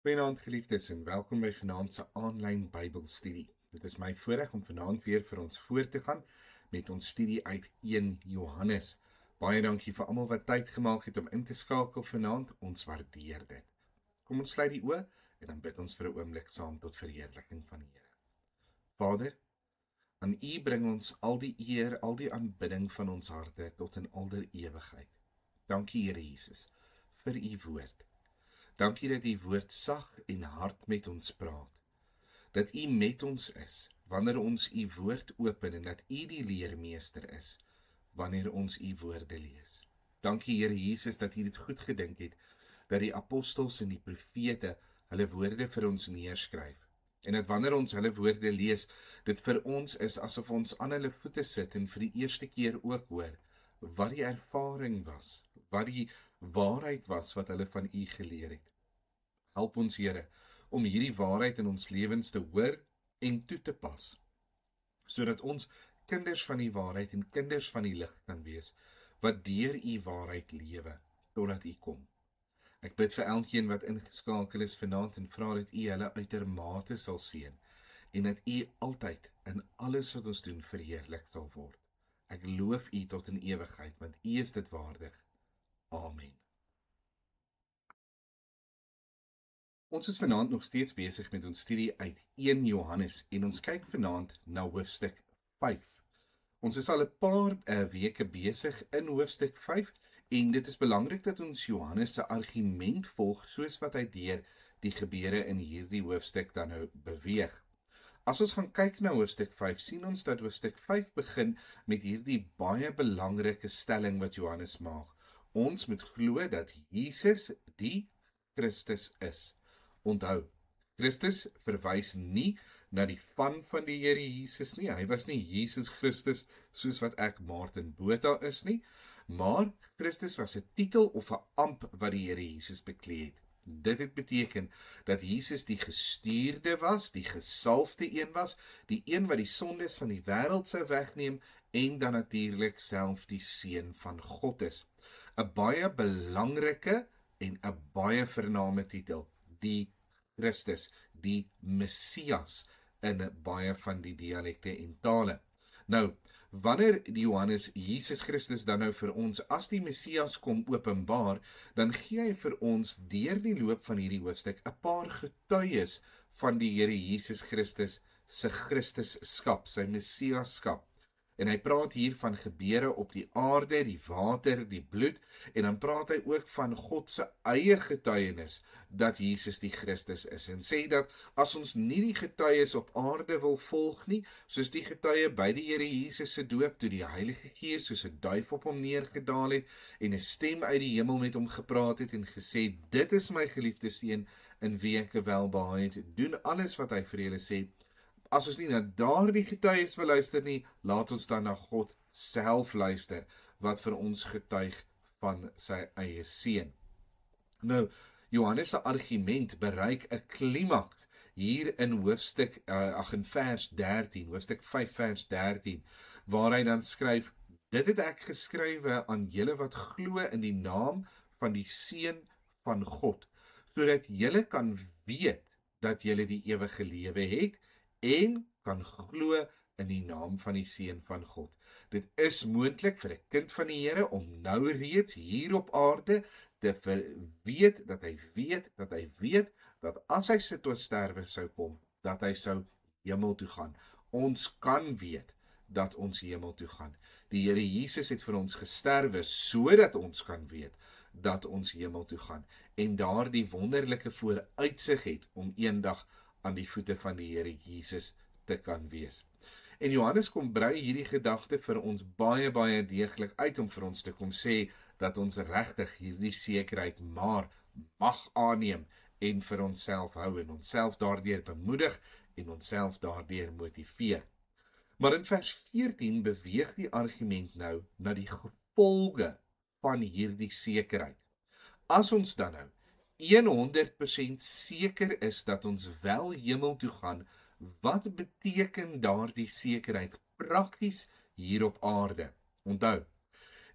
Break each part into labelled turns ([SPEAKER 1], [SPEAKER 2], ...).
[SPEAKER 1] Goeienaand geliefdes en welkom by vanaand se aanlyn Bybelstudie. Dit is my voorreg om vanaand weer vir ons voort te gaan met ons studie uit 1 Johannes. Baie dankie vir almal wat tyd gemaak het om in te skakel vanaand. Ons waardeer dit. Kom ons sluit die oë en dan bid ons vir 'n oomblik saam tot verheerliking van die Here. Vader, aan U bring ons al die eer, al die aanbidding van ons harte tot in alder ewigheid. Dankie Here Jesus vir U woord. Dankie dat U woord sag en hard met ons praat. Dat U met ons is wanneer ons U woord open en dat U die leermeester is wanneer ons U woorde lees. Dankie Here Jesus dat U dit goed gedink het dat die apostels en die profete hulle woorde vir ons neerskryf. En dat wanneer ons hulle woorde lees, dit vir ons is asof ons aan hulle voete sit en vir die eerste keer ook hoor wat die ervaring was, wat die waarheid was wat hulle van U geleer het. Help ons Here om hierdie waarheid in ons lewens te hoor en toe te pas, sodat ons kinders van die waarheid en kinders van die lig kan wees, wat deur U waarheid lewe, totdat U kom. Ek bid vir elkeen wat ingeskakel is vanaand en vra dat U hulle uitermate sal seën, en dat U altyd in alles wat ons doen verheerlik sal word. Ek loof U tot in ewigheid, want U is dit waardig. Amen. Ons is vanaand nog steeds besig met ons studie uit 1 Johannes en ons kyk vanaand na hoofstuk 5. Ons is al 'n paar weke besig in hoofstuk 5 en dit is belangrik dat ons Johannes se argument volg soos wat hy deur die gebeure in hierdie hoofstuk dan nou beweeg. As ons gaan kyk na hoofstuk 5, sien ons dat hoofstuk 5 begin met hierdie baie belangrike stelling wat Johannes maak. Ons moet glo dat Jesus die Christus is. Onthou, Christus verwys nie na die van die Here Jesus nie. Hy was nie Jesus Christus soos wat ek Martin Botha is nie, maar Christus was 'n titel of 'n amp wat die Here Jesus beklee het. Dit het beteken dat Jesus die gestuurde was, die gesalfde een was, die een wat die sondes van die wêreld sou wegneem en dan natuurlik self die seun van God is. 'n Baie belangrike en 'n baie vername titel, die Christus, die Messias in baie van die dialekte en tale. Nou, wanneer die Johannes Jesus Christus dan nou vir ons as die Messias kom openbaar, dan gee hy vir ons deur die loop van hierdie hoofstuk 'n paar getuies van die Here Jesus Christus se Christusskap, sy Messiaskap. En hy praat hier van gebeure op die aarde, die water, die bloed, en dan praat hy ook van God se eie getuienis dat Jesus die Christus is, en sê dat as ons nie die getuies op aarde wil volg nie, soos die getuie by die Here Jesus se doop, toe die Heilige Gees soos 'n duif op hom neergedaal het, en 'n stem uit die hemel met hom gepraat het, en gesê, dit is my geliefde seun, in wie ek welbehae het, doen alles wat hy vir julle sê. As ons nie na daardie getuies wil luister nie, laat ons dan na God self luister, wat vir ons getuig van sy eie seun. Nou, Johannes se argument bereik 'n klimaks hier in hoofstuk in vers 13, hoofstuk 5 vers 13, waar hy dan skryf, dit het ek geskrywe aan julle wat glo in die naam van die Seun van God, sodat julle kan weet dat julle die ewige lewe het, en kan glo in die naam van die Seun van God. Dit is moontlik vir 'n kind van die Here om nou reeds hier op aarde te weet dat as hy sit tot sterwe sou kom, dat hy sou hemel toe gaan. Ons kan weet dat ons hemel toe gaan. Die Here Jesus het vir ons gesterwe sodat ons kan weet dat ons hemel toe gaan en daardie wonderlike vooruitsig het om eendag aan die voete van die Here Jesus te kan wees. En Johannes kom brei hierdie gedagte vir ons baie deeglik uit om vir ons te kom sê dat ons regtig hierdie sekerheid maar mag aanneem en vir onsself hou en onsself daardeur bemoedig en onsself daardeur motiveer. Maar in vers 14 beweeg die argument nou na die gevolge van hierdie sekerheid. As ons dan nou 100% seker is dat ons wel hemel toe gaan, wat beteken daardie sekerheid prakties hier op aarde? Onthou,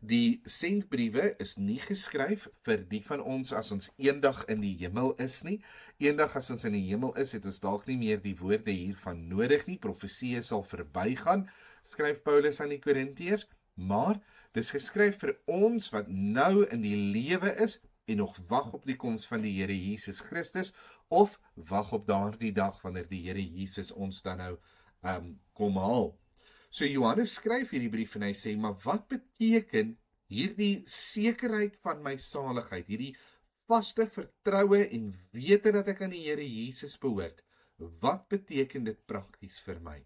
[SPEAKER 1] Die sendbriewe is nie geskryf vir die van ons as ons eendag in die hemel is nie. Eendag as ons in die hemel is, het ons dalk nie meer die woorde hiervan nodig nie. Profeseë sal verbygaan, skryf Paulus aan die Korintiërs, maar dis geskryf vir ons wat nou in die lewe is en nog wag op die koms van die Here Jesus Christus, of wag op daardie dag wanneer die Here Jesus ons dan nou kom haal. So Johannes skryf hierdie brief en hy sê, maar wat beteken hierdie sekerheid van my saligheid, hierdie vaste vertroue en wete dat ek aan die Here Jesus behoort, wat beteken dit prakties vir my?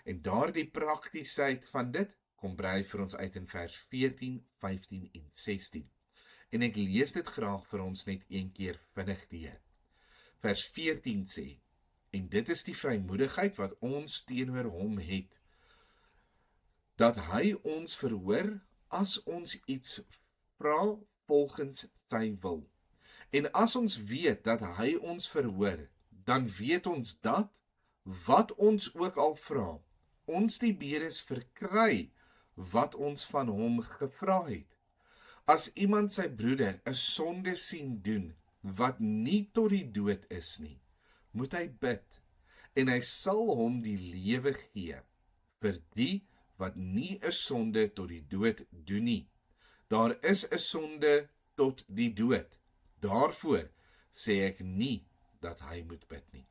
[SPEAKER 1] En daardie praktiesheid van dit kom brei vir ons uit in vers 14, 15 en 16. En ek lees dit graag vir ons net een keer vinnig deur. Vers 14 sê, en dit is die vrymoedigheid wat ons teenoor hom het, dat hy ons verhoor as ons iets vra volgens sy wil. En as ons weet dat hy ons verhoor, dan weet ons dat, wat ons ook al vra, ons die bedes verkry, wat ons van hom gevra het. As iemand sy broeder 'n sonde sien doen, wat nie tot die dood is nie, moet hy bid, en hy sal hom die lewe gee, vir die wat nie 'n sonde tot die dood doen nie. Daar is 'n sonde tot die dood. Daarvoor sê ek nie dat hy moet bid nie.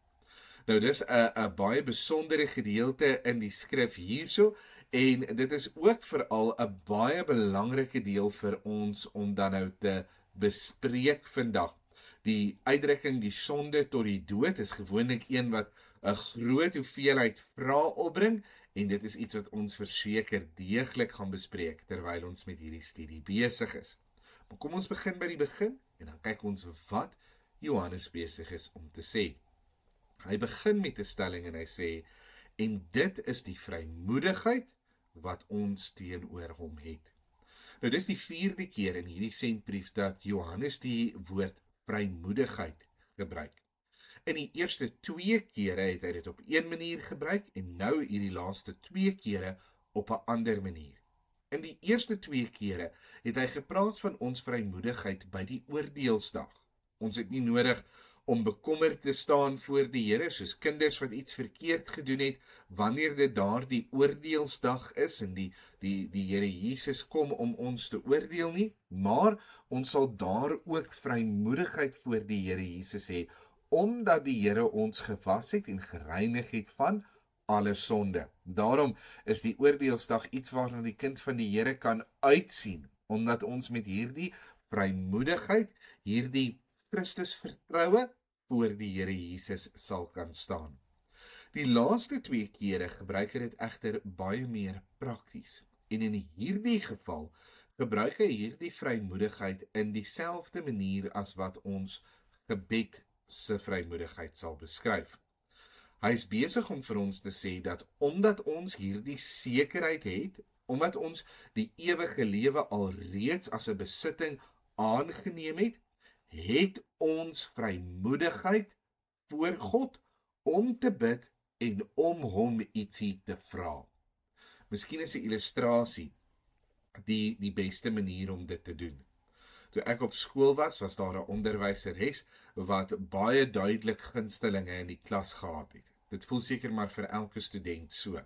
[SPEAKER 1] Nou dis 'n baie besondere gedeelte in die skrif hierso, en dit is ook veral 'n baie belangrike deel vir ons om dan nou te bespreek vandag. Die uitdrukking die sonde tot die dood is gewoonlik een wat 'n groot hoeveelheid vrae opbring, en dit is iets wat ons verseker deeglik gaan bespreek terwyl ons met hierdie studie besig is. Maar kom ons begin by die begin en dan kyk ons wat Johannes besig is om te sê. Hy begin met 'n stelling en hy sê, en dit is die vrymoedigheid wat ons teenoor hom het. Nou dis die 4de keer in hierdie sendbrief dat Johannes die woord vrymoedigheid gebruik. In die eerste 2 kere het hy dit op een manier gebruik en nou hierdie laaste 2 kere op 'n ander manier. In die eerste 2 kere het hy gepraat van ons vrymoedigheid by die oordeelsdag. Ons het nie nodig om bekommerd te staan voor die Here, soos kinders wat iets verkeerd gedoen het, wanneer dit daardie oordeelsdag is en die Here Jesus kom om ons te oordeel nie, maar ons sal daar ook vrymoedigheid voor die Here Jesus hê, omdat die Here ons gewas het en gereinig het van alle sonde. Daarom is die oordeelsdag iets waarna die kind van die Here kan uitsien, omdat ons met hierdie vrymoedigheid, hierdie Christus vertroue voor die Here Jesus sal kan staan. Die laaste 2 kere gebruik hy dit egter baie meer prakties. En in hierdie geval gebruik hy hierdie vrymoedigheid in dieselfde manier as wat ons gebed se vrymoedigheid sal beskryf. Hy is besig om vir ons te sê dat omdat ons hierdie sekerheid het, omdat ons die ewige lewe alreeds as 'n besitting aangeneem het ons vrymoedigheid voor God om te bid en om hom ietsie te vra. Miskien is 'n illustrasie die beste manier om dit te doen. Toe ek op skool was daar 'n onderwyseres wat baie duidelik gunstelinge in die klas gehad het. Dit voel seker maar vir elke student so.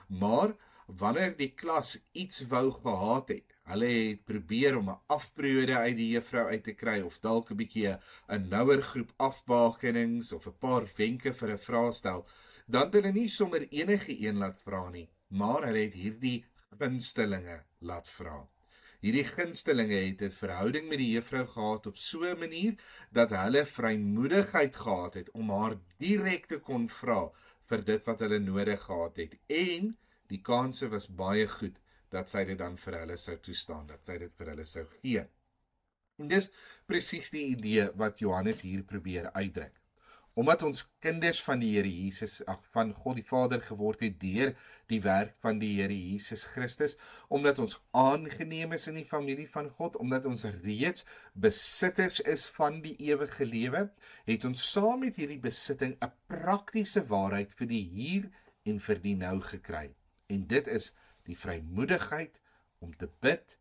[SPEAKER 1] Maar wanneer die klas iets wou gehad het, hulle het probeer om 'n afperiode uit die juffrou uit te kry, of dalk 'n bietjie 'n nouer groep afbakenings, of 'n paar wenke vir 'n vraestel, dan het hulle nie sommer enige een laat vra nie, maar hulle het hierdie gunstelinge laat vra. Hierdie gunstelinge het 'n verhouding met die juffrou gehad op so 'n manier, dat hulle vrymoedigheid gehad het om haar direk te kon vra vir dit wat hulle nodig gehad het, en die kanse was baie goed dat sy dit dan vir hulle sou toestaan, dat sy dit vir hulle sou gee. En dis presies die idee wat Johannes hier probeer uitdruk. Omdat ons kinders van die Here Jesus, van God die Vader geword het deur die werk van die Here Jesus Christus, omdat ons aangeneem is in die familie van God, omdat ons reeds besitters is van die ewige lewe, het ons saam met hierdie besitting 'n praktiese waarheid vir die hier en vir die nou gekry. En dit is die vrymoedigheid om te bid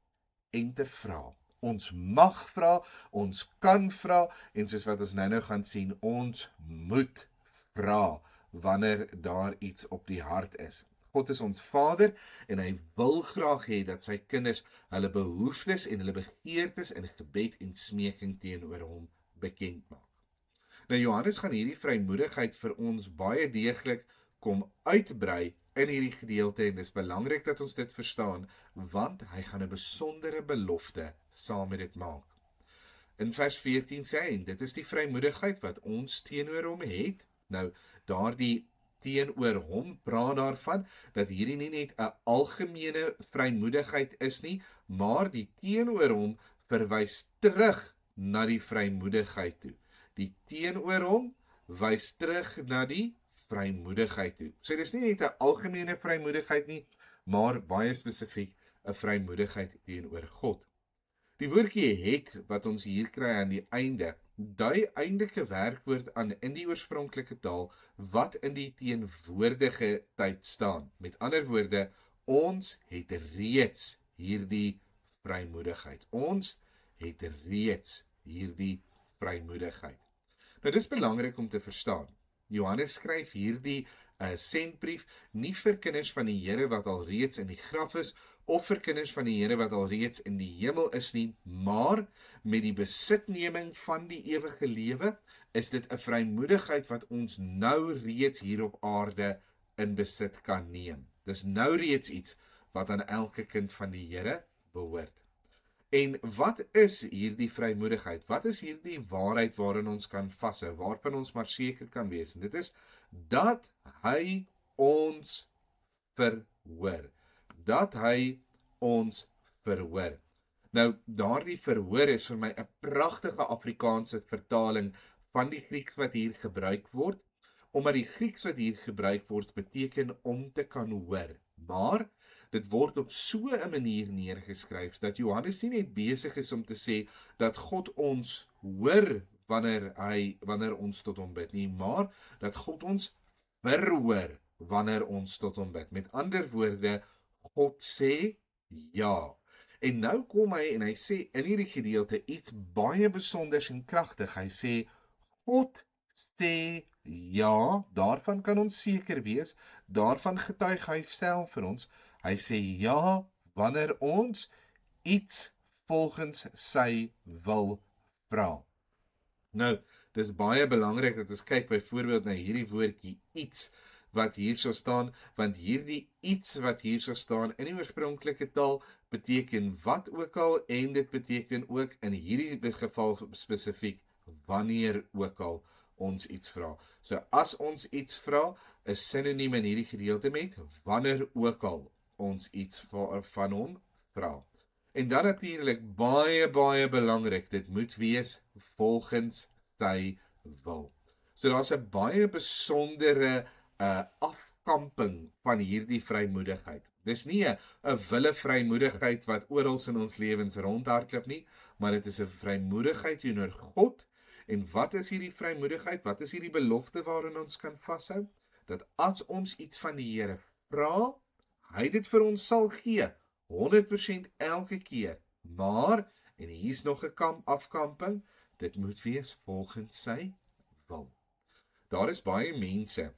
[SPEAKER 1] en te vra. Ons mag vra, ons kan vra, en soos wat ons nou gaan sien, ons moet vra wanneer daar iets op die hart is. God is ons Vader en hy wil graag hê dat sy kinders hulle behoeftes en hulle begeertes in gebed en smeking teenoor hom bekend maak. Nou Johannes gaan hierdie vrymoedigheid vir ons baie deeglik kom uitbrei in hierdie gedeelte en dis belangrik dat ons dit verstaan want hy gaan 'n besondere belofte saam met dit maak. In vers 14 sê hy, dit is die vrymoedigheid wat ons teenoor hom het. Nou, daardie teenoor hom praat daarvan, dat hierdie nie net 'n algemene vrymoedigheid is nie, maar die teenoor hom verwys terug na die vrymoedigheid toe. Die teenoor hom wys terug na die vrymoedigheid toe. So dis nie net 'n algemene vrymoedigheid nie, maar baie spesifiek 'n vrymoedigheid teenoor God. Die woordjie het wat ons hier kry aan die einde, dui eintlik 'n werkwoord aan in die oorspronklike taal wat in die teenwoordige tyd staan. Met ander woorde, ons het reeds hierdie vrymoedigheid. Ons het reeds hierdie vrymoedigheid. Nou dis belangrik om te verstaan. Johannes skryf hierdie sendbrief nie vir kinders van die Here wat al reeds in die graf is, of vir kinders van die Here wat al reeds in die hemel is nie, maar met die besitneming van die ewige lewe, is dit 'n vrymoedigheid wat ons nou reeds hier op aarde in besit kan neem. Dis nou reeds iets wat aan elke kind van die Here behoort. En wat is hierdie vrymoedigheid? Wat is hierdie waarheid waarin ons kan vashou, waarvan ons maar seker kan wees? En dit is dat hy ons verhoor. Dat hy ons verhoor. Nou, daardie verhoor is vir my 'n pragtige Afrikaanse vertaling van die Grieks wat hier gebruik word, omdat die Grieks wat hier gebruik word beteken om te kan hoor. Maar dit word op so 'n manier neergeskryf dat Johannes nie net besig is om te sê dat God ons hoor wanneer ons tot hom bid nie, maar dat God ons verhoor wanneer ons tot hom bid. Met ander woorde, God sê ja. En nou kom hy en hy sê in hierdie gedeelte iets baie besonders en kragtig. Hy sê God sê ja, daarvan kan ons seker wees, daarvan getuig hy self vir ons. Hy sê ja wanneer ons iets volgens sy wil vra. Nou, dis baie belangrik dat ons kyk byvoorbeeld na hierdie woordjie iets wat hier so staan, want hierdie iets wat hier so staan in die oorspronklike taal beteken wat ook al en dit beteken ook in hierdie geval spesifiek wanneer ook al ons iets vra. So as ons iets vra, is sinoniem in hierdie gedeelte met wanneer ook al ons iets van hom vra. En dan natuurlik baie belangrik, dit moet wees volgens sy wil. So daar's 'n baie besondere afkamping van hierdie vrymoedigheid. Dis nie 'n wille vrymoedigheid wat oral in ons lewens rondhardloop nie, maar dit is 'n vrymoedigheid teenoor God. En wat is hierdie vrymoedigheid? Wat is hierdie belofte waarin ons kan vashou? Dat as ons iets van die Here vra, hy dit vir ons sal gee, 100% elke keer. Maar, en hier's nog 'n afkamping, dit moet wees volgens sy wil. Daar is baie mense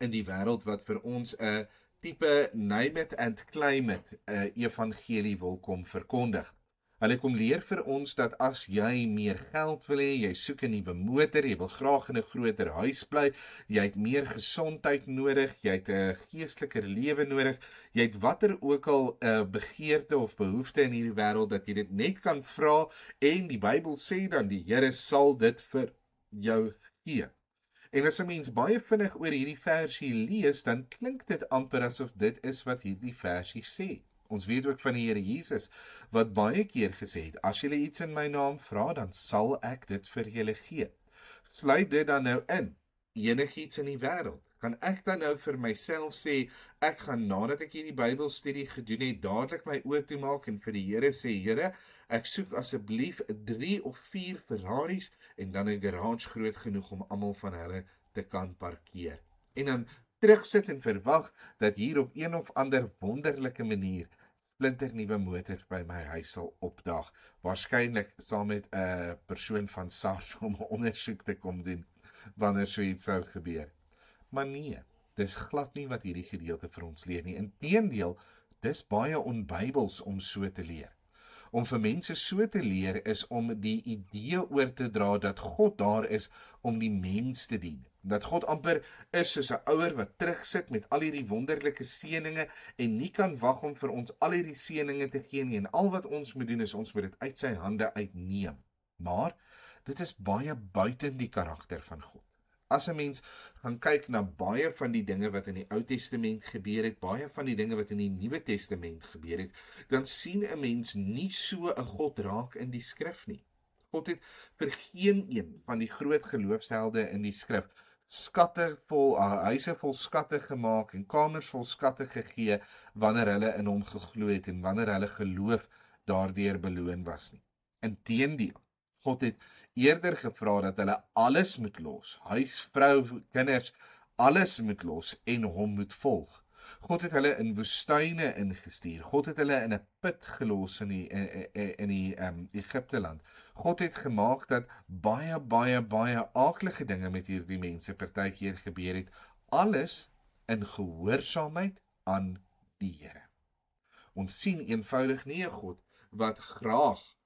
[SPEAKER 1] in die wêreld wat vir ons 'n tipe name it and claim it evangelie wil kom verkondig. Hulle kom leer vir ons dat as jy meer geld wil hê, jy soek 'n nuwe motor, jy wil graag in 'n groter huis bly, jy het meer gesondheid nodig, jy het 'n geesteliker lewe nodig, jy het watter ook al 'n begeerte of behoefte in hierdie wêreld dat jy dit net kan vra en die Bybel sê dan die Here sal dit vir jou gee. En as 'n mens baie vinnig oor hierdie versie lees, dan klink dit amper asof dit is wat hierdie versie sê. Ons weet ook van die Here Jesus, wat baie keer gesê het, as julle iets in my naam vra, dan sal ek dit vir julle gee. Sluit dit dan nou in, enigiets in die wêreld. Kan ek dan nou vir myself sê, ek gaan nadat ek hierdie Bybelstudie gedoen het, dadelik my oë toemaak en vir die Here sê, Here, ek soek asseblief 3 of 4 Ferraris en dan 'n garage groot genoeg om almal van hulle te kan parkeer. En dan terugsit en verwag dat hier op een of ander wonderlike manier splinternuwe motor by my huis sal opdaag, waarskynlik saam met 'n persoon van SARS om 'n ondersoek te kom doen wanneer so iets sou gebeur. Maar nee, dis glad nie wat hierdie gedeelte vir ons leer nie. Inteendeel, dis baie onbybels om so te leer. Om vir mense so te leer is om die idee oor te dra dat God daar is om die mens te dien. Dat God amper is soos 'n ouer wat terugsit met al hierdie wonderlike seëninge en nie kan wag om vir ons al hierdie seëninge te gee nie. En al wat ons moet doen is ons moet dit uit sy hande uitneem. Maar dit is baie buiten die karakter van God. As 'n mens gaan kyk na baie van die dinge wat in die Ou Testament gebeur het, baie van die dinge wat in die Nuwe Testament gebeur het, dan sien 'n mens nie so 'n God raak in die skrif nie. God het vir geen een van die groot geloofshelde in die skrif skatte vol, huise vol skatte gemaak en kamers vol skatte gegee wanneer hulle in hom geglo het en wanneer hulle geloof daardeur beloon was nie. Inteendeel, God het eerder gevra dat hulle alles moet los, huis, vrou, kinders, alles moet los en hom moet volg. God het hulle in woestyne ingestuur. God het hulle in 'n put gelos in die Egipte land. God het gemaak dat baie aaklige dinge met hierdie mense partykeer gebeur het, alles in gehoorsaamheid aan die Here. Ons sien eenvoudig nie 'n God wat graag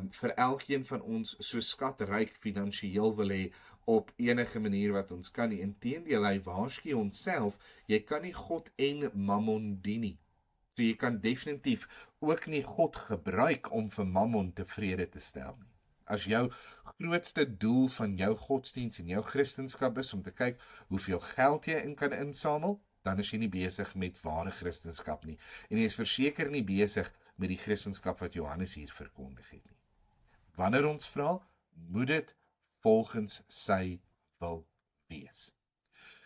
[SPEAKER 1] vir elkeen van ons so skatryk finansiëel wil hê op enige manier wat ons kan nie. Inteendeel, hy waarsku onsself, jy kan nie God en Mammon dien nie. So jy kan definitief ook nie God gebruik om vir Mammon tevrede te stel nie. As jou grootste doel van jou godsdiens en jou Christendom is om te kyk hoeveel geld jy in kan insamel, dan is jy nie besig met ware Christendom nie. En jy is verseker nie besig met die Christendom wat Johannes hier verkondig het nie. Wanneer ons vra, moet dit volgens sy wil wees.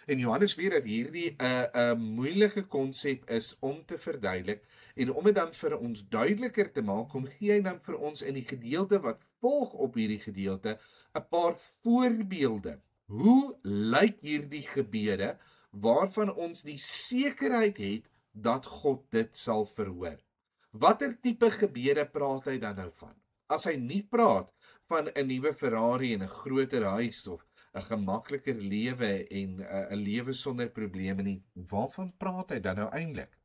[SPEAKER 1] En Johannes weet dat hierdie 'n moeilike konsep is om te verduidelik en om dit dan vir ons duideliker te maak, kom gee hy dan vir ons in die gedeelte wat volg op hierdie gedeelte 'n paar voorbeelde. Hoe lyk hierdie gebede waarvan ons die sekerheid het dat God dit sal verhoor? Watter tipe gebede praat hy dan nou van? As hy nie praat van 'n nuwe Ferrari en 'n groter huis of 'n gemakliker lewe en 'n lewe sonder probleme nie, waarvan praat hy dan nou eintlik?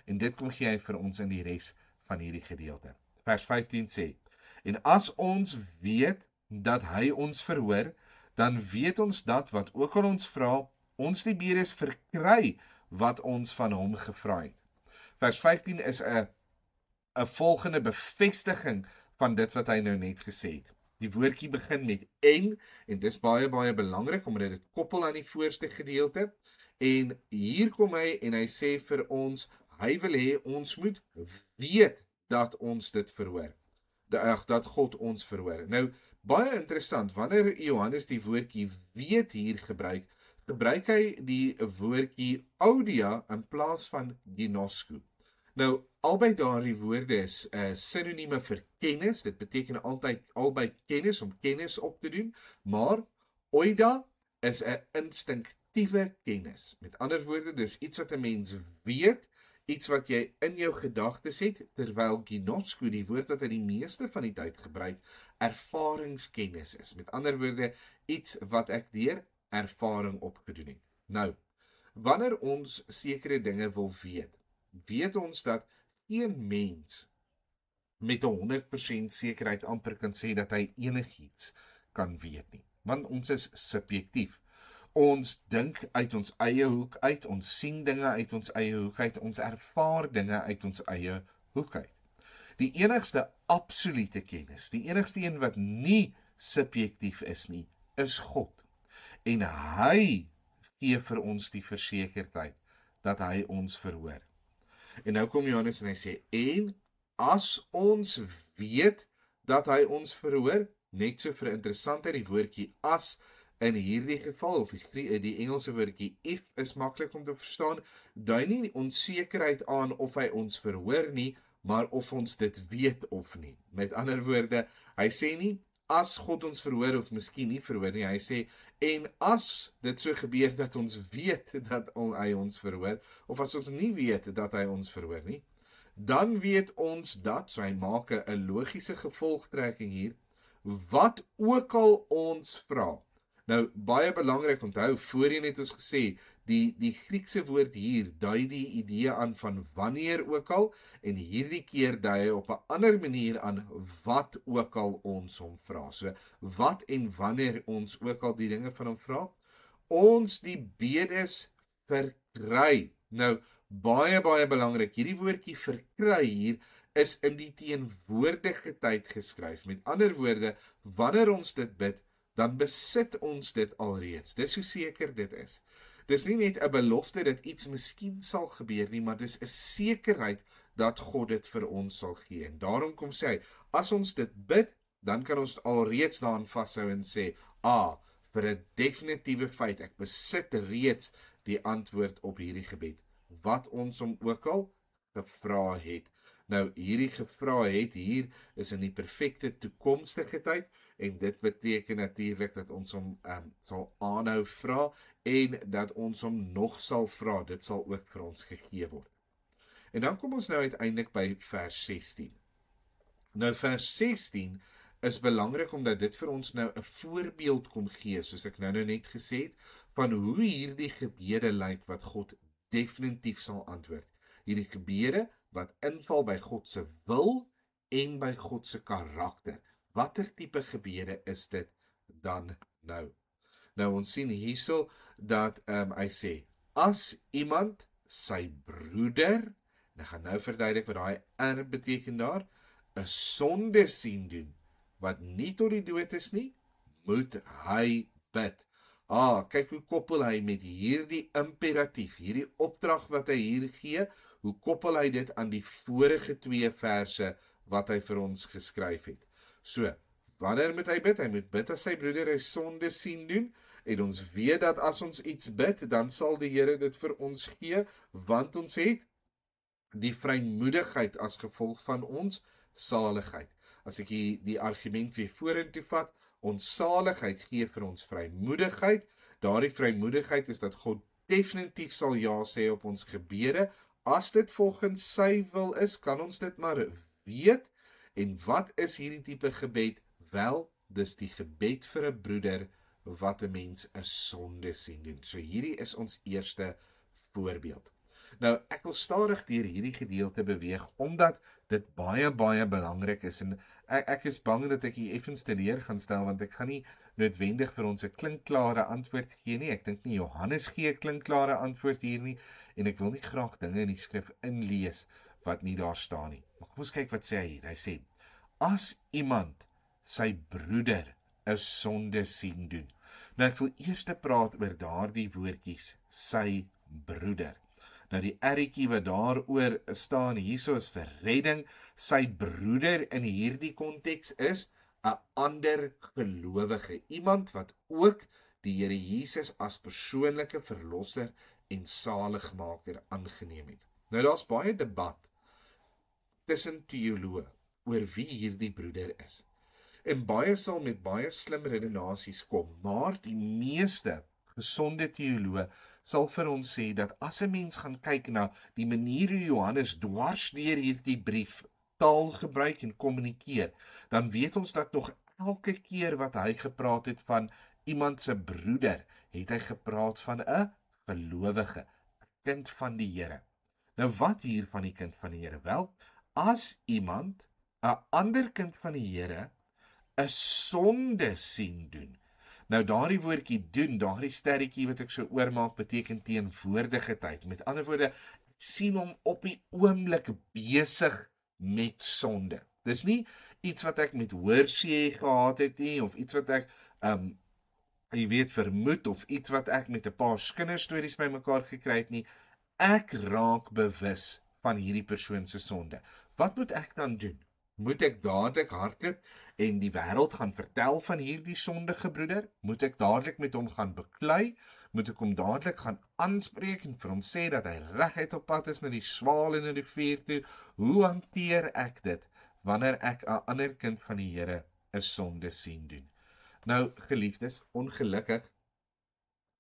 [SPEAKER 1] En dit kom gee hy vir ons in die res van hierdie gedeelte. Vers 15 sê: En as ons weet dat hy ons verhoor, dan weet ons dat wat ook al ons vra, ons die bedes verkry wat ons van hom gevra het. Vers 15 is 'n volgende bevestiging van dit wat hy nou net gesê het. Die woordjie begin met en dis baie belangrik omdat dit koppel aan die voorste gedeelte. En hier kom hy en hy sê vir ons, hy wil hê ons moet weet dat ons dit verhoor. Dat God ons verhoor. Nou, baie interessant, wanneer Johannes die woordjie weet hier gebruik hy die woordjie oudia in plaas van ginosko. Nou, albei daardie woorde is sinonieme vir kennis. Dit beteken albei kennis om kennis op te doen, maar oida is 'n instinktiewe kennis. Met ander woorde, dis iets wat 'n mens weet, iets wat jy in jou gedagtes het, terwyl ginosko, die woord wat hy die meeste van die tyd gebruik, ervaringskennis is. Met ander woorde, iets wat ek deur ervaring opgedoen het. Nou, wanneer ons sekere dinge wil weet ons dat geen mens met 100% sekerheid amper kan sê dat hy enigiets kan weet nie. Want ons is subjektief. Ons dink uit ons eie hoek uit, ons sien dinge uit ons eie hoek uit, ons ervaar dinge uit ons eie hoek uit. Die enigste absolute kennis, die enigste een wat nie subjektief is nie, is God. En hy gee vir ons die versekerdheid dat hy ons verhoor. En nou kom Johannes en hy sê, en as ons weet dat hy ons verhoor, net so vir interessante die woordjie as in hierdie geval, of die Engelse woordjie if is maklik om te verstaan, dui nie onsekerheid aan of hy ons verhoor nie, maar of ons dit weet of nie. Met ander woorde, hy sê nie, as God ons verhoor of miskien nie verhoor nie, hy sê, en as dit so gebeur dat ons weet dat hy ons verhoor, of as ons nie weet dat hy ons verhoor nie, dan weet ons dat, so hy maak 'n logiese gevolgtrekking hier, wat ook al ons vra. Nou, baie belangrik, onthou, voorheen het ons gesê, die Griekse woord hier dui die idee aan van wanneer ook al, en hierdie keer dui hy op 'n ander manier aan wat ook al ons hom vra. So, wat en wanneer ons ook al die dinge van hom vra, ons die bedes verkry. Nou, baie belangrik, hierdie woordjie verkry hier is in die teenwoordige tyd geskryf. Met ander woorde, wanneer ons dit bid, dan besit ons dit alreeds. Dis hoe seker dit is. Dis nie net 'n belofte dat iets miskien sal gebeur nie, maar dis 'n sekerheid dat God dit vir ons sal gee. En daarom kom sê hy, as ons dit bid, dan kan ons alreeds daaraan vashou en sê, vir 'n definitiewe feit, ek besit reeds die antwoord op hierdie gebed, wat ons hom ook al gevra het. Nou, hierdie gevra het hier is in die perfekte toekomstige tyd, en dit beteken natuurlik dat ons hom sal aanhou vra, en dat ons hom nog sal vra, dit sal ook vir ons gegee word. En dan kom ons nou uiteindelik by vers 16. Nou, vers 16 is belangrik, omdat dit vir ons nou 'n voorbeeld kom gee, soos ek nou net gesê het, van hoe hierdie gebede lyk wat God definitief sal antwoord. Hierdie gebede wat inval by God se wil en by God se karakter. Watter tipe gebede is dit dan nou? Nou, ons sien hierso dat hy sê, as iemand sy broeder, en ek gaan nou verduidelik wat daai R beteken daar, 'n sonde sien doen, wat nie tot die dood is nie, moet hy bid. Kyk hoe koppel hy met hierdie imperatief, hierdie opdrag wat hy hier gee, hoe koppel hy dit aan die vorige 2 verse wat hy vir ons geskryf het. So, wanneer moet hy bid? Hy moet bid as sy broeder hy sonde sien doen, en ons weet dat as ons iets bid, dan sal die Here dit vir ons gee, want ons het die vrymoedigheid as gevolg van ons saligheid. As ek die argument weer vorentoe vat, ons saligheid gee vir ons vrymoedigheid. Daardie vrymoedigheid is dat God definitief sal ja sê op ons gebede. As dit volgens sy wil is, kan ons dit maar weet. En wat is hierdie tipe gebed? Wel, dis die gebed vir 'n broeder wat 'n mens 'n sonde sien doen. So hierdie is ons eerste voorbeeld. Nou, ek wil stadig deur hierdie gedeelte beweeg, omdat dit baie belangrik is, en ek is bang dat ek hier effens teleur gaan stel, want ek gaan nie noodwendig vir ons 'n klinkklare antwoord gee nie. Ek dink nie Johannes gee 'n klinkklare antwoord hier nie, en ek wil nie graag dinge in die skrif inlees wat nie daar staan nie. Maar kom ons kyk wat sê hy hier. Hy sê, as iemand sy broeder 'n sonde sien doen. Nou, ek wil eers praat oor daardie woordjies, sy broeder. Nou, die erretjie wat daaroor staan hierso is vir redding. Sy broeder in hierdie konteks is 'n ander gelowige, iemand wat ook die Here Jesus as persoonlike verlosser en saligmaker aangeneem het. Nou, daar's baie debat tussen teoloë oor wie hierdie broeder is. En baie sal met baie slim redenasies kom, maar die meeste gesonde teoloë sal vir ons sê dat as 'n mens gaan kyk na die manier hoe Johannes dwars deur hierdie brief taal gebruik en kommunikeer, dan weet ons dat nog elke keer wat hy gepraat het van iemand se broeder, het hy gepraat van 'n gelowige, 'n kind van die Here. Nou, wat hier van die kind van die Here? Wel, as iemand 'n ander kind van die Here 'n sonde sien doen. Nou, daardie woordjie doen, daardie sterretjie wat ek so oormaak, beteken teenwoordige tyd. Met ander woorde, sien hom op die oomblik besig met sonde. Dis nie iets wat ek met hoorsee gehad het nie, of iets wat ek vermoed, of iets wat ek met 'n paar kinderstories bymekaar gekry het nie. Ek raak bewus van hierdie persoon se sonde. Wat moet ek dan doen? Moet ek dadelik hardloop en die wêreld gaan vertel van hierdie sondige broeder? Moet ek dadelik met hom gaan beklei? Moet ek hom dadelik gaan aanspreek en vir hom sê dat hy reguit op pad is na die swaal en na die vuur toe? Hoe hanteer ek dit wanneer ek 'n ander kind van die Here 'n sonde sien doen? Nou, geliefdes, ongelukkig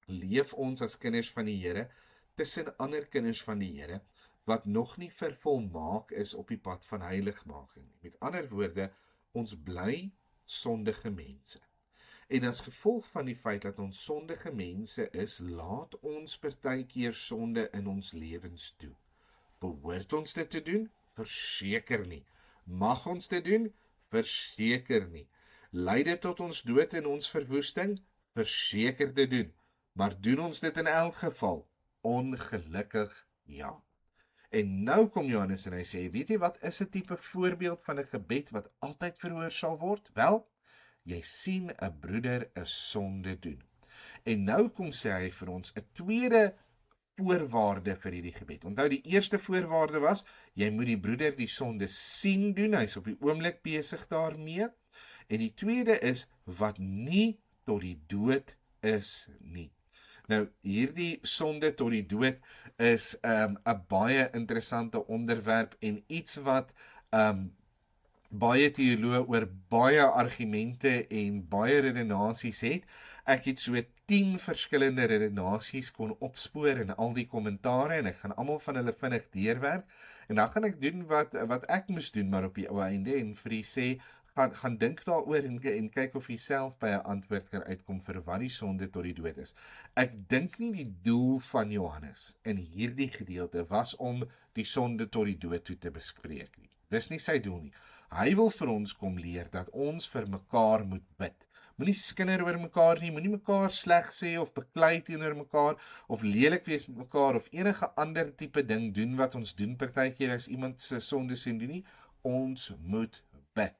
[SPEAKER 1] leef ons as kinders van die Here tussen ander kinders van die Here wat nog nie vervolmaak is op die pad van heiligmaking nie. Met ander woorde, ons bly sondige mense. En as gevolg van die feit dat ons sondige mense is, laat ons partykeer sonde in ons lewens toe. Behoort ons dit te doen? Verseker nie. Mag ons dit doen? Verseker nie. Lei dit tot ons dood en ons verwoesting? Verseker te doen. Maar doen ons dit in elk geval? Ongelukkig ja. En nou kom Johannes en hy sê, weet jy wat is 'n tipe voorbeeld van 'n gebed wat altyd verhoor sal word? Wel, jy sien 'n broeder 'n sonde doen. En nou kom sê hy vir ons 'n tweede voorwaarde vir hierdie gebed. Onthou die eerste voorwaarde was, jy moet die broeder die sonde sien doen, hy's op die oomblik besig daarmee. En die tweede is, wat nie tot die dood is nie. Nou, hierdie sonde tot die dood is 'n baie interessante onderwerp en iets wat baie teoloë oor baie argumente en baie redenasies het. Ek het so 10 verskillende redenasies kon opspoor in al die kommentare en ek gaan almal van hulle vinnig deurwerk. En dan gaan ek doen wat ek moes doen maar op die ou einde en vir u sê, gaan dink daaroor en kyk of jy self by 'n antwoord kan uitkom vir wat die sonde tot die dood is. Ek dink nie die doel van Johannes in hierdie gedeelte was om die sonde tot die dood toe te bespreek nie. Dis nie sy doel nie. Hy wil vir ons kom leer dat ons vir mekaar moet bid. Moenie skinder oor mekaar nie, moenie mekaar sleg sê of beklei teenoor mekaar of lelik wees met mekaar of enige ander tipe ding doen wat ons doen partykeer as iemand se sonde sien doen nie. Ons moet bid.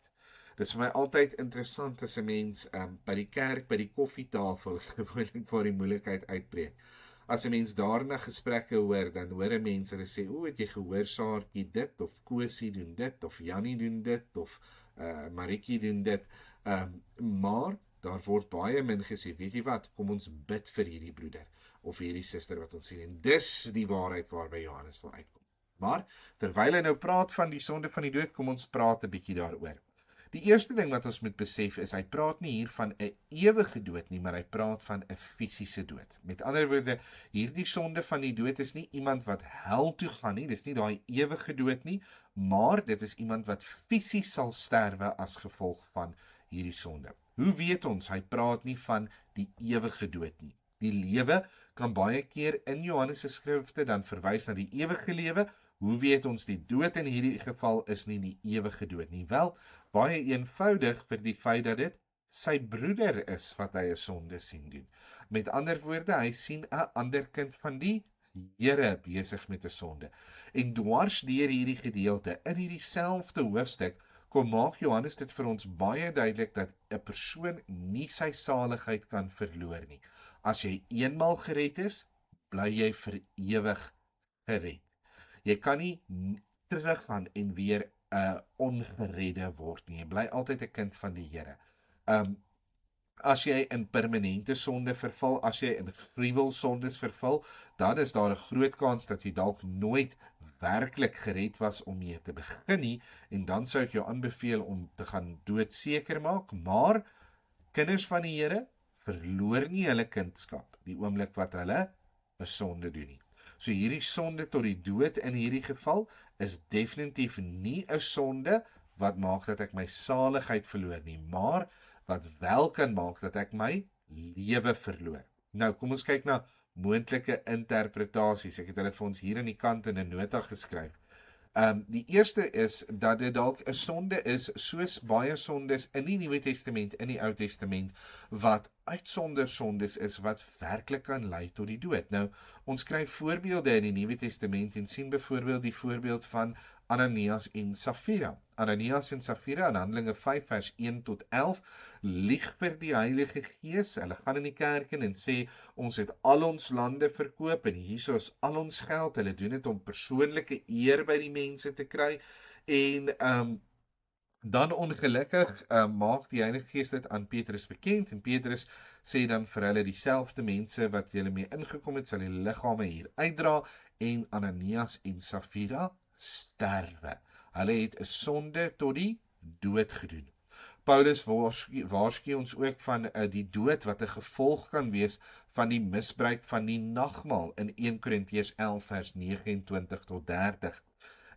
[SPEAKER 1] Dit is vir my altyd interessant as 'n mens by die kerk, by die koffietafel gewoonlik waar die moeilikheid uitbreek. As 'n mens daarna gesprekke hoor, dan hoor 'n mens hulle sê, "O, het jy gehoor Saartjie dit of Kosie doen dit of Jannie doen dit of Maritjie doen dit." Maar daar word baie min gesê, weet jy wat, kom ons bid vir hierdie broeder of hierdie suster wat ons sien. En dis die waarheid waarby Johannes wil uitkom. Maar terwyl hy nou praat van die sonde van die dood, kom ons praat 'n bietjie daaroor. Die eerste ding wat ons moet besef is, hy praat nie hier van 'n ewige dood nie, maar hy praat van 'n fisiese dood. Met ander woorde, hierdie sonde van die dood is nie iemand wat hel toe gaan nie, dis nie daai ewige dood nie, maar dit is iemand wat fisies sal sterwe as gevolg van hierdie sonde. Hoe weet ons? Hy praat nie van die ewige dood nie. Die lewe kan baie keer in Johannes se skrifte dan verwys na die ewige lewe. Hoe weet ons die dood in hierdie geval is nie die ewige dood nie? Wel, baie eenvoudig vir die feit dat dit sy broeder is wat hy 'n sonde sien doen. Met ander woorde, hy sien 'n ander kind van die Here besig met 'n sonde. En dwars deur hierdie gedeelte, in hierdie selfde hoofstuk, kom maak Johannes dit vir ons baie duidelik dat 'n persoon nie sy saligheid kan verloor nie. As jy eenmaal gered is, bly jy vir ewig gered. Jy kan nie teruggaan en weer 'n ongeredde word nie. Jy bly altyd 'n kind van die Here. As jy in permanente sonde verval, as jy in gruwelsondes verval, dan is daar 'n groot kans dat jy dalk nooit werklik gered was om mee te begin nie, en dan sou ek jou aanbeveel om te gaan doodseker maak, maar kinders van die Here verloor nie hulle kindskap die oomblik wat hulle 'n sonde doen nie. So hierdie sonde tot die dood in hierdie geval is definitief nie 'n sonde wat maak dat ek my saligheid verloor nie, maar wat wel kan maak dat ek my lewe verloor. Nou, kom ons kyk na moontlike interpretasies. Ek het hulle vir ons hier aan die kant in 'n nota geskryf. Die eerste is dat dit dalk 'n sonde is soos baie sondes in die Nuwe Testament, in die Ou Testament, wat uitsondersondes is wat werklik kan lei tot die dood. Nou, ons kry voorbeelde in die Nuwe Testament en sien byvoorbeeld die voorbeeld van Ananias en Safira. Ananias en Safira in Handelinge 5 vers 1 tot 11 lieg vir die Heilige Gees. Hulle gaan in die kerk in en sê, ons het al ons lande verkoop en hier is al ons geld. Hulle doen dit om persoonlike eer by die mense te kry. En dan ongelukkig maak die Heilige Gees dit aan Petrus bekend en Petrus sê dan vir hulle, dieselfde mense wat julle mee ingekom het, sal die liggame hier uitdra, en Ananias en Safira sterwe. Hulle het 'n sonde tot die dood gedoen. Paulus waarsku ons ook van die dood wat 'n gevolg kan wees van die misbruik van die nagmaal in 1 Korintiërs 11 vers 29 tot 30.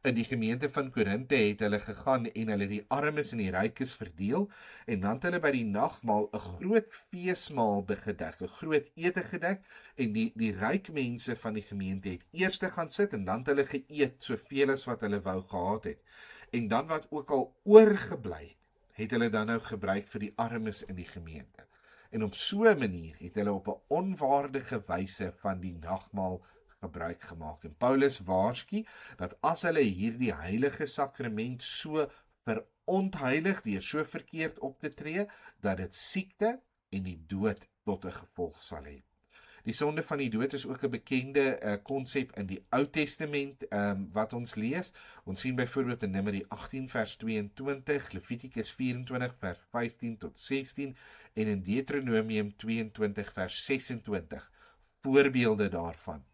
[SPEAKER 1] In die gemeente van Korinte het hulle gegaan en hulle die armes en die rykes verdeel en dan het hulle by die nagmaal 'n groot feesmaal gedek, 'n groot ete gedek en die ryk mense van die gemeente het eers gaan sit en dan het hulle geëet soveel as wat hulle wou gehad het. En dan wat ook al oorgebly het hulle dan nou gebruik vir die armes in die gemeente. En op so 'n manier het hulle op 'n onwaardige wyse van die nagmaal gebruik gemaak. En Paulus waarsku dat as hulle hierdie heilige sakrament so verontheilig deur so verkeerd op te tree, dat dit siekte en die dood tot 'n gevolg sal hê. Die sonde van die dood is ook 'n bekende konsep in die Ou Testament wat ons lees. Ons sien byvoorbeeld in Numeri 18 vers 22, Levitikus 24 vers 15 tot 16 en in Deuteronomium 22 vers 26 voorbeelde daarvan.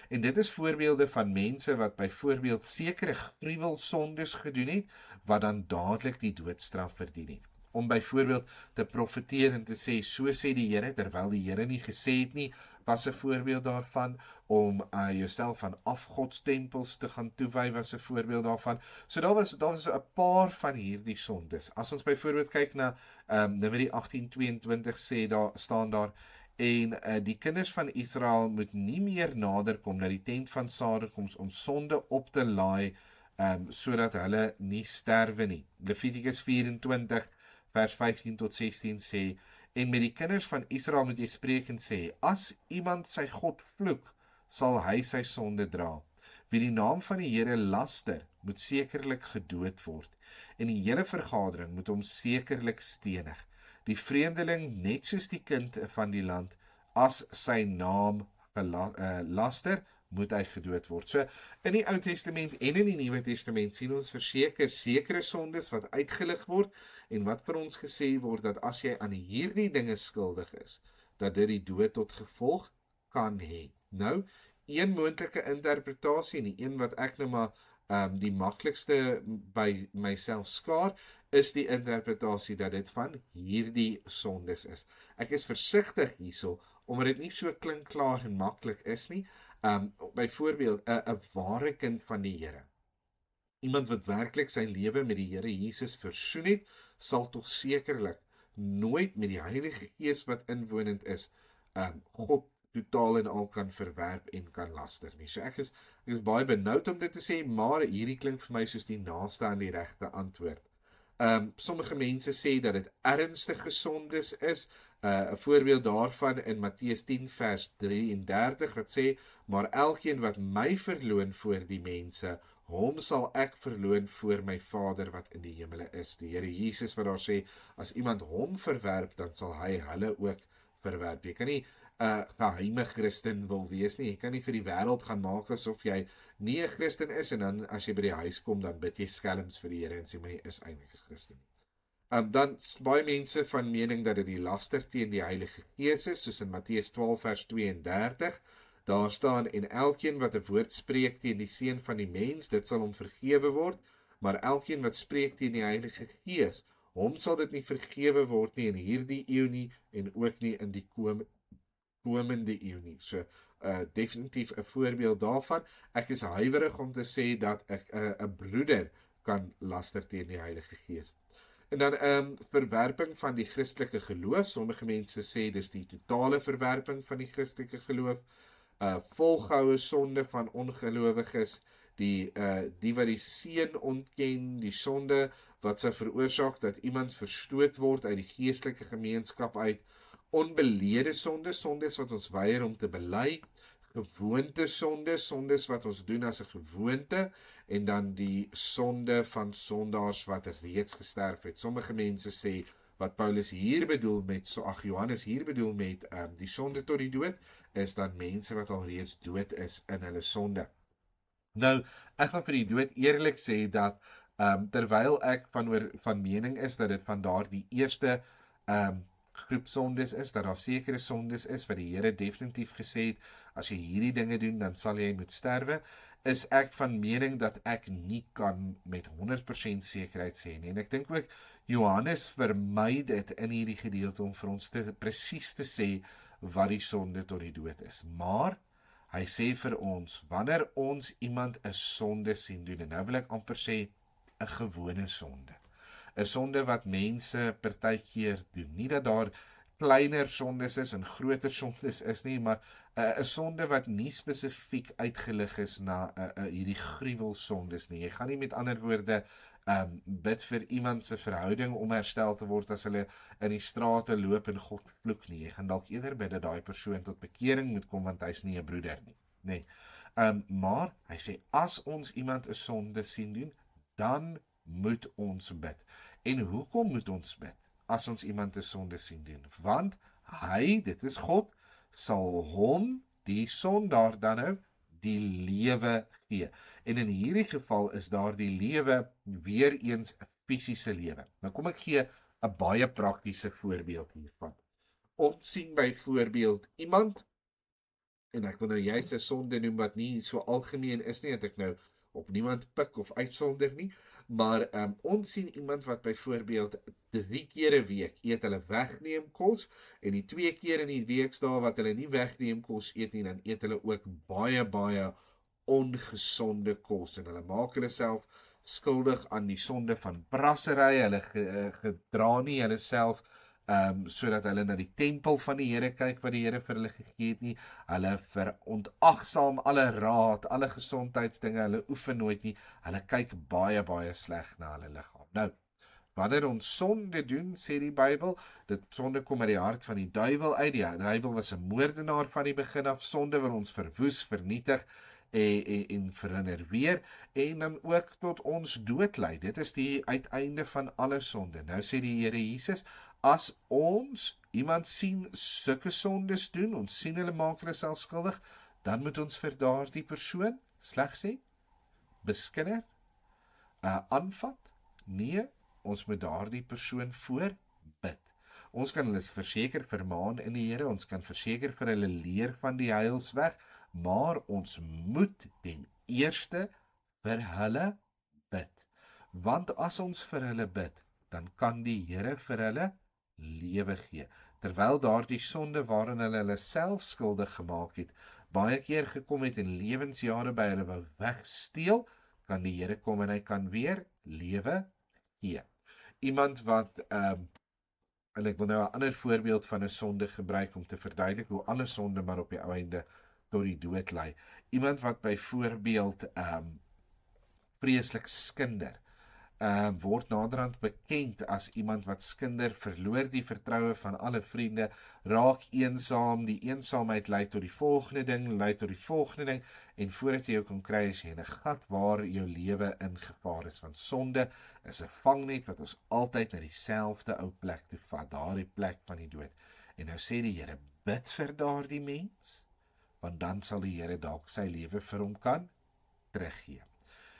[SPEAKER 1] En dit is voorbeelde van mense wat byvoorbeeld sekere gruwelsondes gedoen het, wat dan dadelik die doodstraf verdien het. Om byvoorbeeld te profeteer en te sê, so sê die Here, terwyl die Here nie gesê het nie, was 'n voorbeeld daarvan. Om jouself aan afgodstempels te gaan toewy was 'n voorbeeld daarvan. So daar was 'n paar van hierdie sondes. As ons byvoorbeeld kyk na Numeri 18:22 staan daar, en die kinders van Israel moet nie meer naderkom na die tent van sadekoms om sonde op te laai, sodat hulle nie sterwe nie. Levitikus 24 vers 15 tot 16 sê, en met die kinders van Israel moet jy spreek en sê, as iemand sy God vloek, sal hy sy sonde dra. Wie die naam van die Here laster, moet sekerlik gedood word, en die hele vergadering moet hom sekerlik stenig. Die vreemdeling net soos die kind van die land, as sy naam laster, moet hy gedood word. So, in die Ou Testament en in die Nuwe Testament sien ons verseker sekere sondes wat uitgelig word, en wat vir ons gesê word, dat as jy aan hierdie dinge skuldig is, dat dit die dood tot gevolg kan hê. Nou, een moontlike interpretasie, en die een wat ek nou maar die maklikste by myself skaar, is die interpretasie dat dit van hierdie sondes is. Ek is versigtig hierso, omdat dit nie so klinkklaar en maklik is nie. Byvoorbeeld, 'n ware kind van die Here, iemand wat werklik sy lewe met die Here Jesus versoen het, sal tog sekerlik nooit met die Heilige Gees wat inwonend is, God totaal en al kan verwerp en kan laster nie. So ek is baie benoud om dit te sê, maar hierdie klink vir my soos die naaste aan die regte antwoord. Sommige mense sê dat dit ernstige sondes is. 'n Voorbeeld daarvan in Matteus 10 vers 33 wat sê, maar elkeen wat my verloon voor die mense, hom sal ek verloon voor my Vader wat in die hemele is. Die Here Jesus wat daar sê, as iemand hom verwerp, dan sal hy hulle ook verwerp. Jy kan nie 'n geheime Christen wil wees nie. Jy kan nie vir die wêreld gaan maak asof jy nie 'n Christen is, en dan as jy by die huis kom, dan bid jy skelms vir die Here en sê, maar jy is eintlik 'n Christen. Dan baie mense van mening dat dit die laster teen die Heilige Gees is, soos in Matteus 12 vers 32, daar staan, en elkeen wat 'n woord spreek teen die Seun van die mens, dit sal hom vergewe word, maar elkeen wat spreek teen die Heilige Gees, hom sal dit nie vergewe word nie in hierdie eeu nie, en ook nie in die komende eeu nie. So, definitief 'n voorbeeld daarvan. Ek is huiwerig om te sê dat 'n broeder kan laster teen die Heilige Gees. En dan verwerping van die Christelike geloof. Sommige mense sê dis die totale verwerping van die Christelike geloof. Volgehoue sonde van ongelowiges, die wat die seun ontken, die sonde wat sou veroorsaak dat iemand verstoot word uit die geestelike gemeenskap uit, onbelede sondes, sondes wat ons weier om te bely, gewoonte sondes, sondes wat ons doen as 'n gewoonte, en dan die sonde van sondaars wat reeds gesterf het. Sommige mense sê wat Paulus hier bedoel met, Johannes hier bedoel met die sonde tot die dood, is dan mense wat al reeds dood is in hulle sonde. Nou, ek gaan vir die dood eerlik sê dat terwyl ek van mening is dat dit van daardie eerste groep sondes is, dat daar sekere sondes is wat die Here definitief gesê het, as jy hierdie dinge doen, dan sal jy moet sterwe, is ek van mening dat ek nie kan met 100% sekerheid sê nie. En ek dink ook Johannes vermy dit in hierdie gedeelte om vir ons presies te sê wat die sonde tot die dood is. Maar hy sê vir ons, wanneer ons iemand 'n sonde sien doen, en nou wil ek amper sê 'n gewone sonde. 'n Sonde wat mense partykeer doen. Nie dat daar kleiner sondes is en groter sondes is nie, maar 'n sonde wat nie spesifiek uitgelig is na hierdie gruwelsondes nie. Jy gaan nie met ander woorde bid vir iemand se verhouding om herstel te word as hulle in die strate loop en God vloek nie. Jy gaan dalk eerder bid dat daai persoon tot bekering moet kom want hy's nie 'n broeder nie. Nee. Maar hy sê as ons iemand 'n sonde sien doen, dan moet ons bid. En hoekom moet ons bid as ons iemand 'n sonde sien doen? Want hy, dit is God, sal hom, die sondaar dan nou, die lewe gee. En in hierdie geval is daar die lewe weer eens 'n fisiese lewe. Nou kom ek gee 'n baie praktiese voorbeeld hiervan. Ons sien byvoorbeeld iemand, en ek wil nou juist 'n sonde noem wat nie so algemeen is nie, dat ek nou op niemand pik of uitsonder nie, maar ons sien iemand wat byvoorbeeld 3 keer 'n week eet hulle wegneem kos, en die 2 keer in die weekdae wat hulle nie wegneem kos eet nie, dan eet hulle ook baie ongesonde kos, en hulle maak hulle self skuldig aan die sonde van brassery. Hulle gedra nie hulle self sodat hulle na die tempel van die Here kyk wat die Here vir hulle gegee het nie. Hulle verontagsaam alle raad, alle gesondheidsdinge, hulle oefen nooit nie. Hulle kyk baie sleg na hulle liggaam. Nou, wanneer ons sonde doen, sê die Bybel, dit sonde kom uit die hart van die duiwel uit. Die duiwel was 'n moordenaar van die begin af. Sonde wil ons verwoes, vernietig en verhinder weer, en dan ook tot ons dood lei. Dit is die uiteinde van alle sonde. Nou sê die Here Jesus, as ons iemand sien sulke sondes doen, ons sien hulle maak hulle self skuldig, dan moet ons vir daardie persoon slegs sê, beskinder, aanvat? Nee, ons moet daardie persoon voorbid. Ons kan hulle verseker vermaan in die Here, ons kan verseker vir hulle leer van die heilsweg, maar ons moet ten eerste vir hulle bid. Want as ons vir hulle bid, dan kan die Here vir hulle lewe gee. Terwyl daardie sonde waarin hulle self skuldig gemaak het, baie keer gekom het en lewensjare by hulle wou wegsteel, kan die Here kom en hy kan weer lewe gee. Iemand wat en ek wil nou 'n ander voorbeeld van 'n sonde gebruik om te verduidelik hoe alle sonde maar op die ou einde tot die dood lei. Iemand wat byvoorbeeld vreeslik skinder, word naderhand bekend as iemand wat skinder, verloor die vertroue van alle vriende, raak eensaam, die eensaamheid lei tot die volgende ding, en voordat jy jou kan kry is jy in 'n gat waar jou lewe in gevaar is, want sonde is 'n vangnet wat ons altyd na dieselfde ou plek toe vat, daardie plek van die dood. En nou sê die Here, bid vir daardie mens, want dan sal die Here dalk sy lewe vir hom kan teruggee.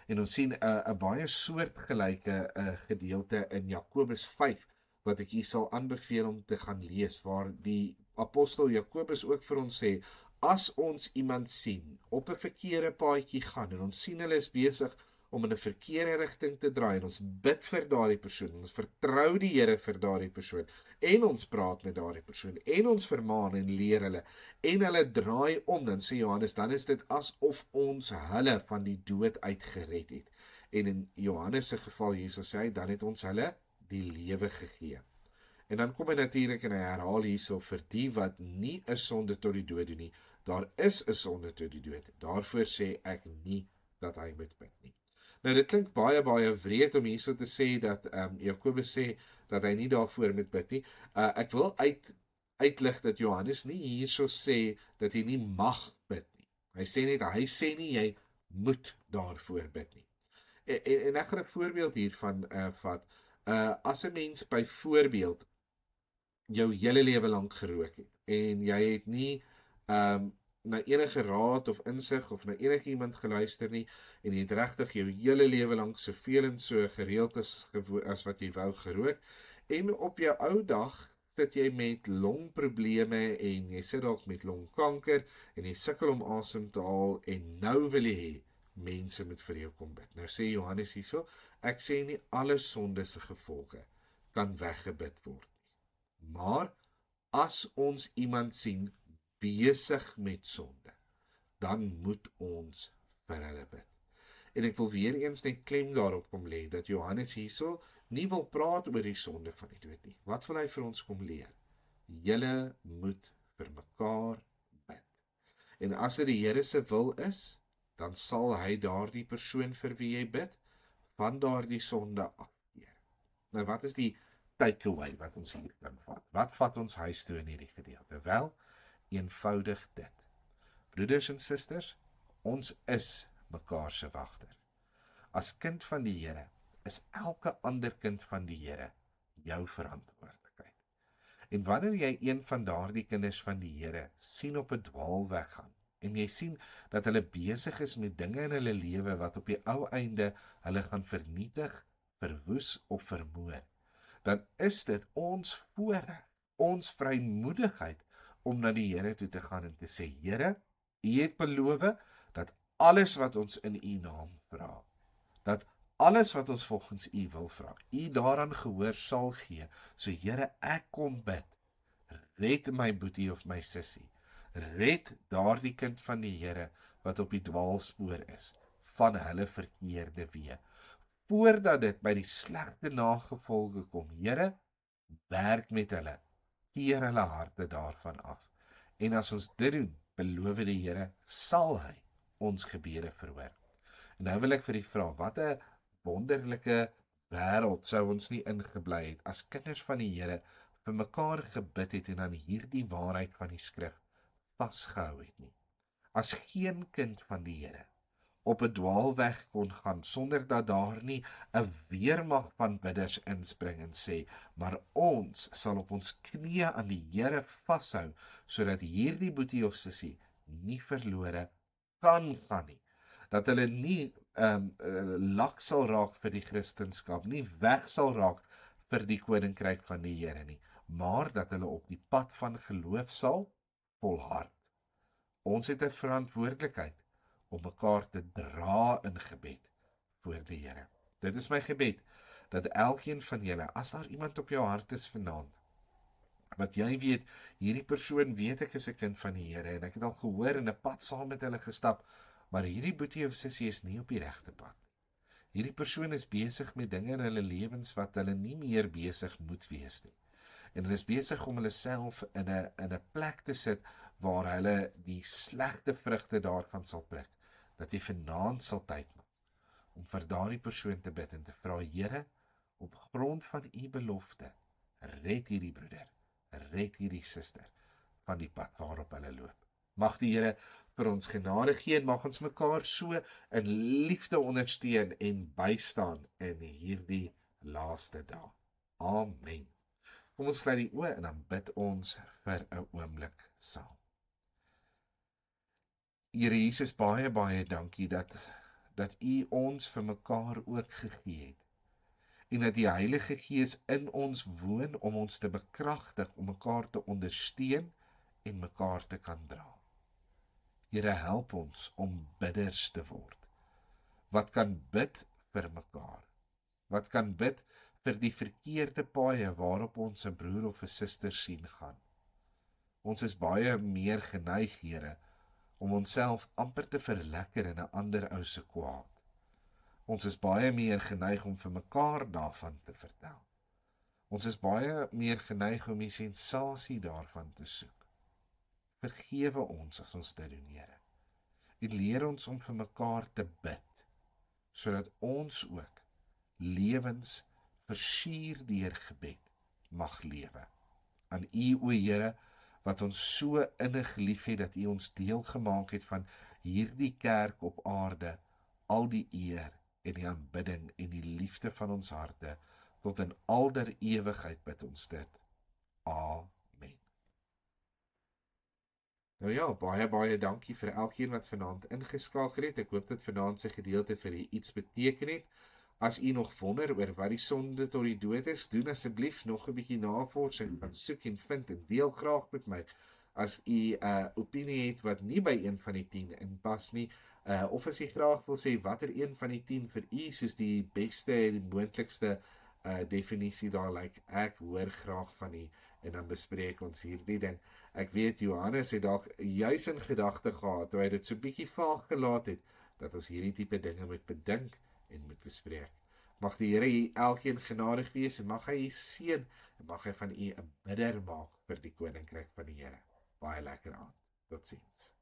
[SPEAKER 1] En ons sien 'n baie soortgelyke gedeelte in Jakobus 5, wat ek hier sal aanbeveel om te gaan lees, waar die apostel Jakobus ook vir ons sê, as ons iemand sien op 'n verkeerde paadjie gaan, en ons sien hulle is besig om in 'n verkeerde rigting te draai, en ons bid vir daardie persoon, ons vertrou die Here vir daardie persoon, en ons praat met daardie persoon, en ons vermaan en leer hulle, en hulle draai om, dan sê Johannes, dan is dit asof ons hulle van die dood uitgered het. En in Johannes se geval, Jesus sê, dan het ons hulle die lewe gegee. En dan kom hy natuurlik en hy herhaal hierso vir die wat nie 'n sonde tot die dood doen nie, daar is 'n sonde tot die dood. Daarvoor sê ek nie dat hy moet bid nie. Nou dit klink baie wreed om hierso te sê dat Jakobus sê dat hy nie daarvoor moet bid nie. Ek wil uitlig dat Johannes nie hierso sê dat jy nie mag bid nie. Hy sê nie jy moet daarvoor bid nie. En ek gaan 'n voorbeeld hiervan vat. As 'n mens byvoorbeeld jou hele lewe lank gerook het en jy het nie na enige raad of insig of na enige iemand geluister nie, en jy het regtig jou hele lewe lank soveel en so gereeld as wat jy wou gerook, en op jou ou dag sit jy met longprobleme en jy sit dalk met longkanker en jy sukkel om asem te haal, en nou wil jy hê mense moet vir jou kom bid. Nou sê Johannes hierso, ek sê nie alle sonde se gevolge kan weggebid word nie. Maar as ons iemand sien besig met sonde, dan moet ons vir hulle bid. En ek wil weer eens net klem daarop kom lê, dat Johannes hierso nie wil praat oor die sonde van die dood nie. Wat wil hy vir ons kom leer? Julle moet vir mekaar bid. En as dit die Here se wil is, dan sal hy daardie persoon vir wie jy bid, van daardie sonde afkeer. Nou wat is die takeaway wat ons hier kan vat? Wat vat ons huis toe in hierdie gedeelte? Wel, eenvoudig dit. Broeders en susters, ons is mekaar se wagter. As kind van die Here, is elke ander kind van die Here jou verantwoordelikheid. En wanneer jy een van daardie kinders van die Here sien op 'n dwaalweg gaan, en jy sien dat hulle besig is met dinge in hulle lewe wat op die ou einde hulle gaan vernietig, verwoes of vermoor, dan is dit ons voorreg, ons vrymoedigheid om na die Here toe te gaan en te sê, Here, U het beloof dat alles wat ons in U naam vra, dat alles wat ons volgens U wil vra, U daaraan gehoor sal gee. So Here, ek kom bid, red my boetie of my sussie, red daardie kind van die Here wat op die dwaalspoor is, van hulle verkeerde weë. Voordat dit by die slegte nagevolge kom, Here, werk met hulle, keer hulle harte daarvan af. En as ons dit doen, beloof die Here, sal hy ons gebede verhoor. En nou wil ek vir u vra, wat 'n wonderlike wêreld sou ons nie ingebly het, as kinders van die Here vir mekaar gebid het en aan hierdie waarheid van die skrif vasgehou het nie. As geen kind van die Here op 'n dwaalweg kon gaan, sonder dat daar nie 'n weermag van bidders inspring en sê, maar ons sal op ons knieë aan die Here vashou, sodat hierdie boetie of sussie nie verlore kan gaan nie, dat hulle nie lak sal raak vir die Christendom, nie weg sal raak vir die koninkryk van die Here nie, maar dat hulle op die pad van geloof sal volhard. Ons het 'n verantwoordelikheid om mekaar te dra in gebed voor die Here. Dit is my gebed, dat elkeen van julle, as daar iemand op jou hart is vanaand, wat jy weet, hierdie persoon weet ek is 'n kind van die Here, en ek het al gehoor en 'n pad saam met hulle gestap, maar hierdie boetie of sussie is nie op die regte pad. Hierdie persoon is besig met dinge in hulle lewens wat hulle nie meer besig moet wees nie. En hulle is besig om hulle self in 'n plek te sit waar hulle die slegte vrugte daarvan sal pluk. Dat jy vanaand sal tyd maak om vir daardie persoon te bid en te vra, Here, op grond van u belofte, red hierdie broeder, red hierdie suster van die pad waarop hulle loop. Mag die Here vir ons genade gee en mag ons mekaar so in liefde ondersteun en bystaan in hierdie laaste dae. Amen. Kom ons sluit die oë en dan bid ons vir 'n oomblik saam. Here Jesus, baie dankie dat u ons vir mekaar ook gegee het. En dat die Heilige Gees in ons woon om ons te bekragtig, om mekaar te ondersteun en mekaar te kan dra. Here, help ons om bidders te word. Wat kan bid vir mekaar? Wat kan bid vir die verkeerde paaie waarop ons 'n broer of 'n suster sien gaan? Ons is baie meer geneig, Here, om onsself amper te verlekker in 'n ander ou se kwaad. Ons is baie meer geneig om vir mekaar daarvan te vertel. Ons is baie meer geneig om die sensasie daarvan te soek. Vergewe ons as ons dit doen, Here. U leer ons om vir mekaar te bid, sodat ons ook lewens versier deur gebed mag lewe. Aan u, o Here, wat ons so innig liefhet, dat u ons deel gemaak het van hierdie kerk op aarde, al die eer en die aanbidding en die liefde van ons harte, tot in alder ewigheid bid ons dit. Amen. Nou ja, baie dankie vir elkeen wat vanaand ingeskakel het. Ek hoop dat vanaand se gedeelte vir u iets beteken het. As u nog wonder oor wat die sonde tot die dood is, doen asseblief nog 'n bietjie navorsing, gaan soek en vind en deel graag met my. As u 'n opinie het wat nie by een van die 10 inpas nie, Of as jy graag wil sê watter een van die 10 vir u soos die beste en die moontlikste definisie daar lyk, ek hoor graag van u en dan bespreek ons hierdie ding. Ek weet Johannes het dalk juis in gedagte gehad toe hy dit so bietjie vaag gelaat het dat ons hierdie tipe dinge moet bedink en moet bespreek. Mag die Here u elkeen genadig wees en mag hy u seën en mag hy van u 'n bidder maak vir die koninkryk van die Here. Baie lekker aan. Totsiens.